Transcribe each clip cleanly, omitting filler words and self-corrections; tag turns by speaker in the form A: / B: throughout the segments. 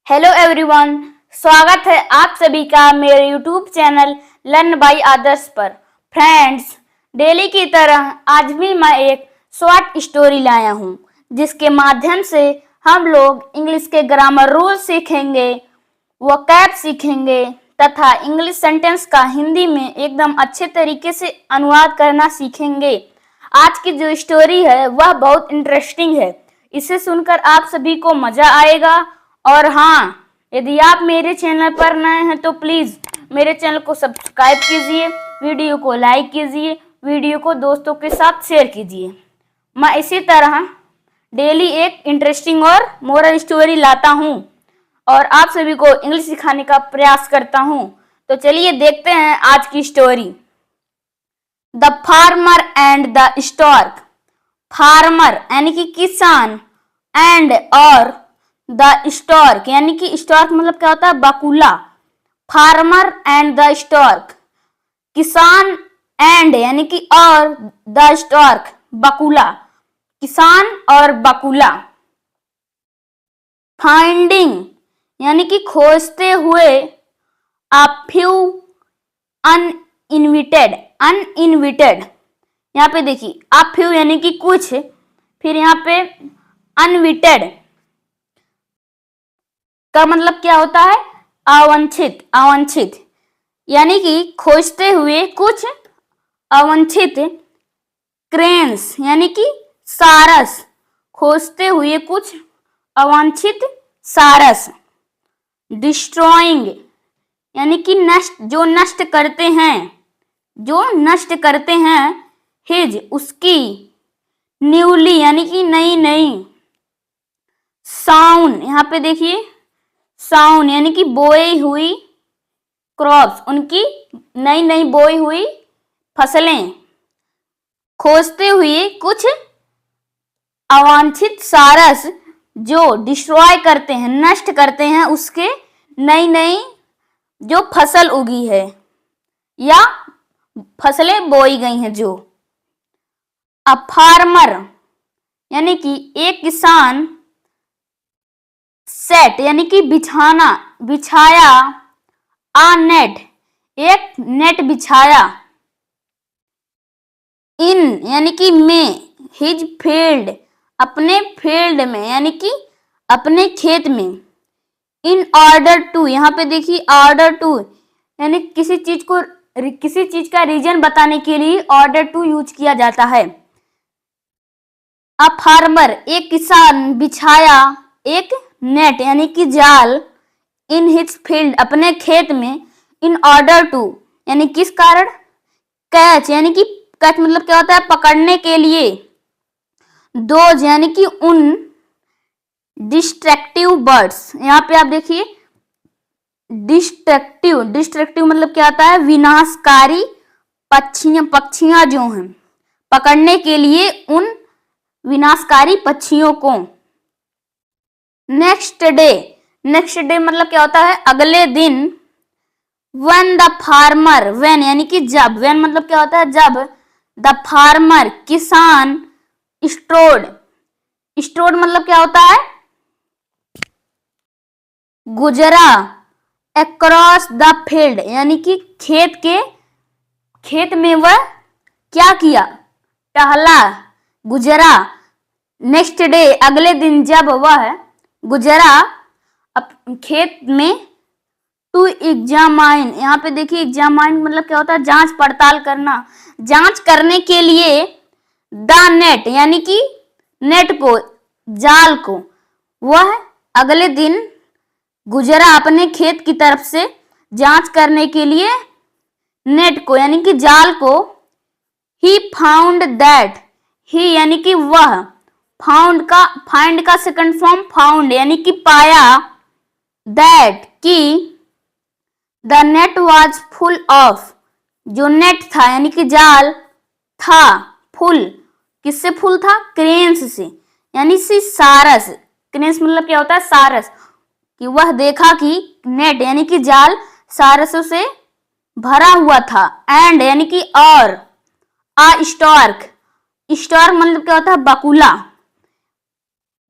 A: Hello everyone, स्वागत है आप सभी का मेरे यूट्यूब चैनल लर्न बाय आदर्श पर। फ्रेंड्स, डेली की तरह आज भी मैं एक शॉर्ट स्टोरी लाया हूँ जिसके माध्यम से हम लोग इंग्लिश के ग्रामर रूल सीखेंगे, वोकैब सीखेंगे तथा इंग्लिश सेंटेंस का हिंदी में एकदम अच्छे तरीके से अनुवाद करना सीखेंगे। आज की जो स्टोरी है वह बहुत इंटरेस्टिंग है। इसे सुनकर आप सभी को मजा आएगा। और हाँ, यदि आप मेरे चैनल पर नए हैं तो प्लीज़ मेरे चैनल को सब्सक्राइब कीजिए, वीडियो को लाइक कीजिए, वीडियो को दोस्तों के साथ शेयर कीजिए। मैं इसी तरह डेली एक इंटरेस्टिंग और मोरल स्टोरी लाता हूँ और आप सभी को इंग्लिश सिखाने का प्रयास करता हूँ। तो चलिए देखते हैं आज की story. The farmer and the stork. Farmer यानी कि किसान, एंड और द स्टॉर्क यानी कि स्टॉर्क मतलब क्या होता है? बकुला। फार्मर एंड द स्टॉर्क, किसान एंड यानी कि और, द स्टॉर्क बकुला, किसान और बकुला। फाइंडिंग यानी कि खोजते हुए, अ फ्यू अनइनविटेड, अनइनविटेड यहाँ पे देखिए, अ फ्यू यानी कि कुछ, फिर यहाँ पे अनविटेड का मतलब क्या होता है? अवांछित, अवांछित यानी कि खोजते हुए कुछ अवांछित। क्रेन्स यानी कि सारस, खोजते हुए कुछ अवांछित सारस। डिस्ट्रॉइंग यानी कि नष्ट, जो नष्ट करते हैं, जो नष्ट करते हैं। हिज उसकी, न्यूली यानी कि नई नई। साउन यहाँ पे देखिए, साउन यानी कि बोई हुई क्रॉप्स, उनकी नई नई बोई हुई फसलें। खोजते हुए कुछ अवांछित सारस जो डिस्ट्रॉय करते हैं, नष्ट करते हैं उसके नई नई जो फसल उगी है या फसलें बोई गई हैं जो। अ फार्मर यानी कि एक किसान, सेट यानी कि बिछाना, बिछाया, आ नेट एक नेट बिछाया। इन यानी कि में, हिज फील्ड अपने फील्ड में यानी कि अपने खेत में। इन ऑर्डर टू यहाँ पे देखिए, ऑर्डर टू यानी किसी चीज को, किसी चीज का रीजन बताने के लिए ऑर्डर टू यूज किया जाता है। अ फार्मर एक किसान, बिछाया एक नेट यानी कि जाल, इन हिज फील्ड अपने खेत में। इन ऑर्डर टू यानी किस कारण? कैच यानी कि कैच मतलब क्या होता है? पकड़ने के लिए। दोज यानी कि उन डिस्ट्रक्टिव बर्ड्स, यहाँ पे आप देखिए डिस्ट्रक्टिव, डिस्ट्रक्टिव मतलब क्या होता है? विनाशकारी पक्षियां, पक्षियां जो हैं, पकड़ने के लिए उन विनाशकारी पक्षियों को। नेक्स्ट डे, नेक्स्ट डे मतलब क्या होता है? अगले दिन। व्हेन द फार्मर, व्हेन यानी कि जब, व्हेन मतलब क्या होता है? जब। द फार्मर किसान, स्ट्रोड, स्ट्रोड मतलब क्या होता है? गुजरा। अक्रॉस द फील्ड यानी कि खेत के, खेत में वह क्या किया? टहला, गुजरा। नेक्स्ट डे अगले दिन जब वह गुजरा खेत में। टू एग्जामाइन, यहाँ पे देखिए एग्जामाइन मतलब क्या होता है? जांच पड़ताल करना, जांच करने के लिए। द नेट यानी कि नेट को, जाल को। वह अगले दिन गुजरा अपने खेत की तरफ से जांच करने के लिए नेट को यानी कि जाल को। ही फाउंड दैट, ही यानी कि वह, फाउंड का, फाइंड का सेकंड फॉर्म फाउंड यानी कि पाया। दैट की the net was full of, जो नेट था यानी कि जाल था, फुल किससे फुल था? क्रेन्स से यानी कि सारस। क्रेन्स मतलब क्या होता है? सारस। कि वह देखा कि नेट यानी कि जाल सारसों से भरा हुआ था। एंड यानी कि और। आ स्टॉर्क, स्टॉर्क मतलब क्या होता है? बकुला।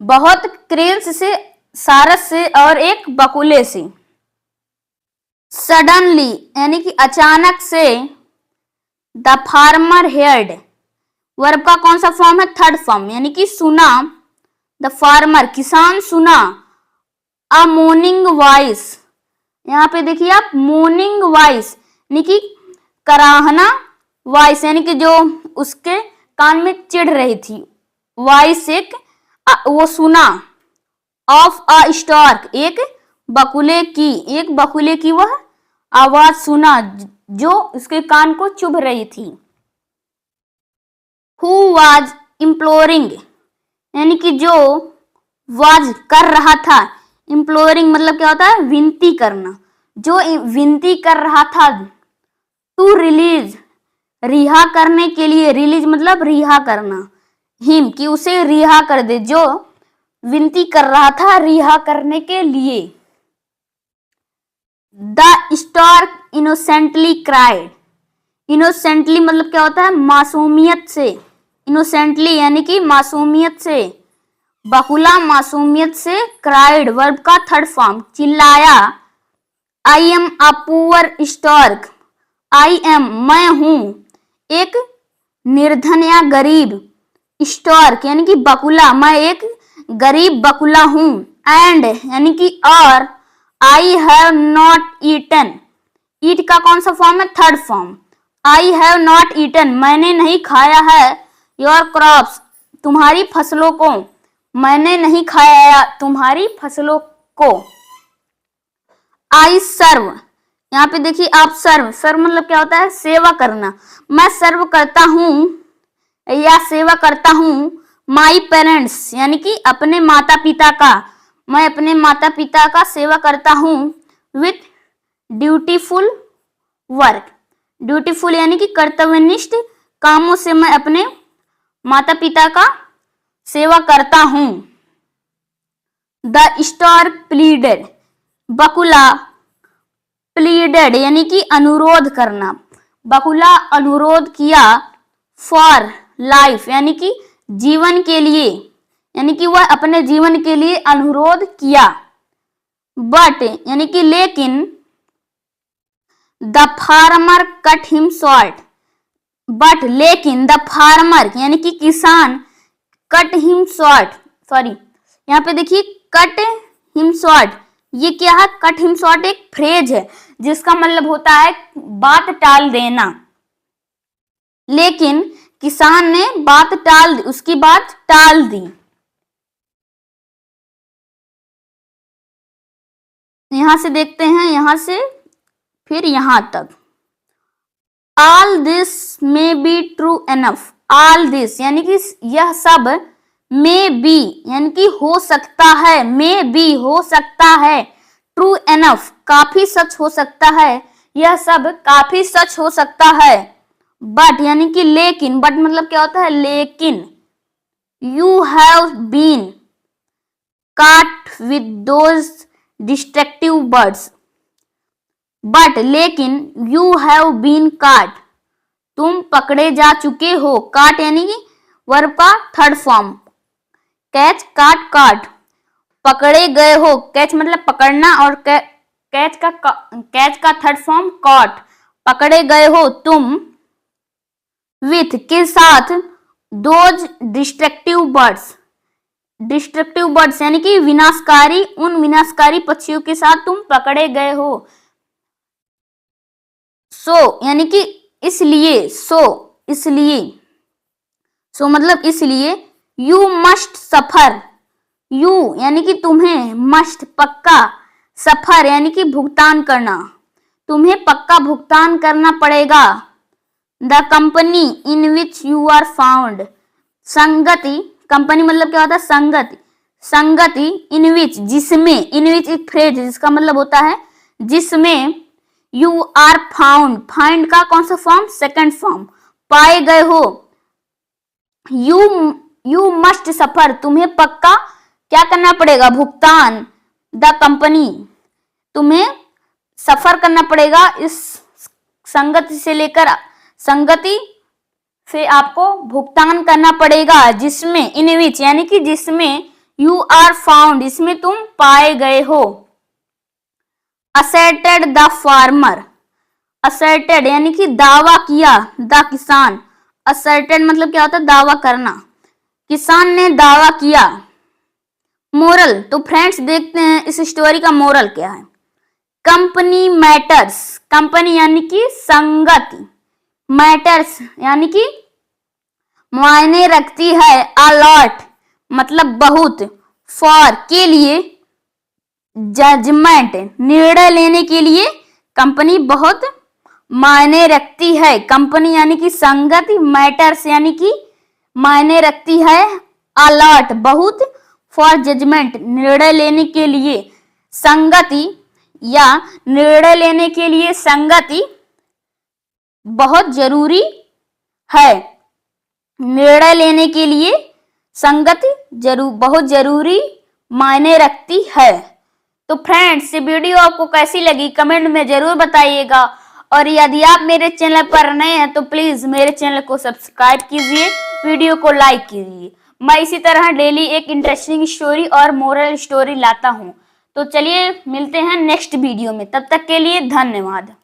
A: बहुत क्रेन्स से सारस से और एक बकुले से। सडनली यानी कि अचानक से। द फार्मर हेयर्ड, वर्ब का कौन सा फॉर्म है? थर्ड फॉर्म, यानी कि सुना। द फार्मर किसान सुना। अ मोर्निंग वॉइस, यहाँ पे देखिए आप, मोर्निंग वॉइस यानी कि कराहना, वॉइस यानी कि जो उसके कान में चिढ़ रही थी, वॉइस एक वो सुना। ऑफ अ स्टॉर्क, एक बकुले की वह आवाज सुना जो उसके कान को चुभ रही थी। हु वाज इम्प्लोरिंग, यानी कि जो वाज कर रहा था, इम्प्लोरिंग मतलब क्या होता है? विनती करना। जो विनती कर रहा था, टू रिलीज, रिहा करने के लिए, रिलीज मतलब रिहा करना, हिम कि उसे रिहा कर दे, जो विनती कर रहा था रिहा करने के लिए। The stork innocently cried, innocently मतलब क्या होता है? मासूमियत से। इनोसेंटली यानी कि मासूमियत से, बकुला मासूमियत से। क्राइड वर्ब का थर्ड फॉर्म, चिल्लाया। I am a poor stork, I am मैं हूं, एक निर्धन या गरीब। स्टार्क यानी कि बकुला, मैं एक गरीब बकुला हूं। एंड यानी कि और, I have not eaten, eat का कौन सा फॉर्म है? Third form. I have not eaten, मैंने नहीं खाया है। योर क्रॉप्स, तुम्हारी फसलों को, मैंने नहीं खाया तुम्हारी फसलों को। आई सर्व, यहाँ पे देखिए आप, सर्व मतलब क्या होता है? सेवा करना। मैं सर्व करता हूँ या सेवा करता हूँ। माई पेरेंट्स यानी कि अपने माता पिता का, मैं अपने माता पिता का सेवा करता हूँ। विथ ड्यूटीफुल वर्क, ड्यूटीफुल यानी कि कर्तव्यनिष्ठ कामों से मैं अपने माता पिता का सेवा करता हूँ। द स्टार्क प्लीडेड, बकुला प्लीडेड यानी कि अनुरोध करना, बकुला अनुरोध किया। फॉर लाइफ यानी कि जीवन के लिए, यानी कि वह अपने जीवन के लिए अनुरोध किया। बट यानी कि लेकिन। The farmer cut him short, but लेकिन, द फार्मर यानी कि किसान, कट हिम शॉर्ट, सॉरी यहाँ पे देखिए कट हिम शॉर्ट, ये क्या है? कट हिम शॉर्ट एक फ्रेज है जिसका मतलब होता है बात टाल देना। लेकिन किसान ने बात टाल दी, उसकी बात टाल दी। यहां से देखते हैं, यहां से फिर यहां तक। All this may be true enough, all this यानी कि यह सब, मे बी यानी कि हो सकता है, मे बी हो सकता है, ट्रू एनफ काफी सच हो सकता है, यह सब काफी सच हो सकता है। बट यानी कि लेकिन, बट मतलब क्या होता है? लेकिन। यू हैव बीन काट with those destructive birds, but लेकिन, यू हैव बीन काट तुम पकड़े जा चुके हो। काट यानी कि वर्ब का थर्ड फॉर्म, कैच, काट, काट, पकड़े गए हो। कैच मतलब पकड़ना, और कैच का थर्ड फॉर्म कॉट, पकड़े गए हो तुम। विथ के साथ, दोज डिस्ट्रक्टिव बर्ड्स यानी कि विनाशकारी, उन विनाशकारी पक्षियों के साथ तुम पकड़े गए हो। सो यानी कि इसलिए, सो मतलब इसलिए। यू मस्ट सफर, यू यानी कि तुम्हें, मस्ट पक्का, सफर यानी कि भुगतान करना, तुम्हें पक्का भुगतान करना पड़ेगा। The company in which you are found, संगति, कंपनी मतलब क्या होता है? संगति, संगति। इन विच जिसमें, इन विच एक फ्रेज जिसका मतलब होता है जिसमें। यू आर फाउंड, फाइंड का कौन सा फॉर्म? सेकंड फॉर्म, पाए गए हो। यू मस्ट सफर, तुम्हें पक्का क्या करना पड़ेगा? भुगतान। द कंपनी, तुम्हें सफर करना पड़ेगा इस संगति से लेकर, संगति से आपको भुगतान करना पड़ेगा, जिसमें, इन विच यानी कि जिसमें, यू आर फाउंड, इसमें तुम पाए गए हो। असर्टेड द फार्मर, असर्टेड यानी कि दावा किया, द किसान, असर्टेड मतलब क्या होता है, दावा करना, किसान ने दावा किया। मोरल, तो फ्रेंड्स देखते हैं इस स्टोरी का मोरल क्या है। कंपनी मैटर्स, कंपनी यानी कि संगति, मैटर्स यानी कि मायने रखती है, अलॉट मतलब बहुत, फॉर के लिए, जजमेंट निर्णय लेने के लिए कंपनी बहुत मायने रखती है। कंपनी यानी कि संगति, मैटर्स यानी कि मायने रखती है, अलॉट बहुत, फॉर जजमेंट निर्णय लेने के लिए, संगति या निर्णय लेने के लिए संगति बहुत जरूरी है। निर्णय लेने के लिए संगति बहुत जरूरी मायने रखती है। तो फ्रेंड्स ये वीडियो आपको कैसी लगी कमेंट में जरूर बताइएगा, और यदि आप मेरे चैनल पर नए हैं तो प्लीज मेरे चैनल को सब्सक्राइब कीजिए, वीडियो को लाइक कीजिए। मैं इसी तरह डेली एक इंटरेस्टिंग स्टोरी और मोरल स्टोरी लाता हूँ। तो चलिए मिलते हैं नेक्स्ट वीडियो में, तब तक के लिए धन्यवाद।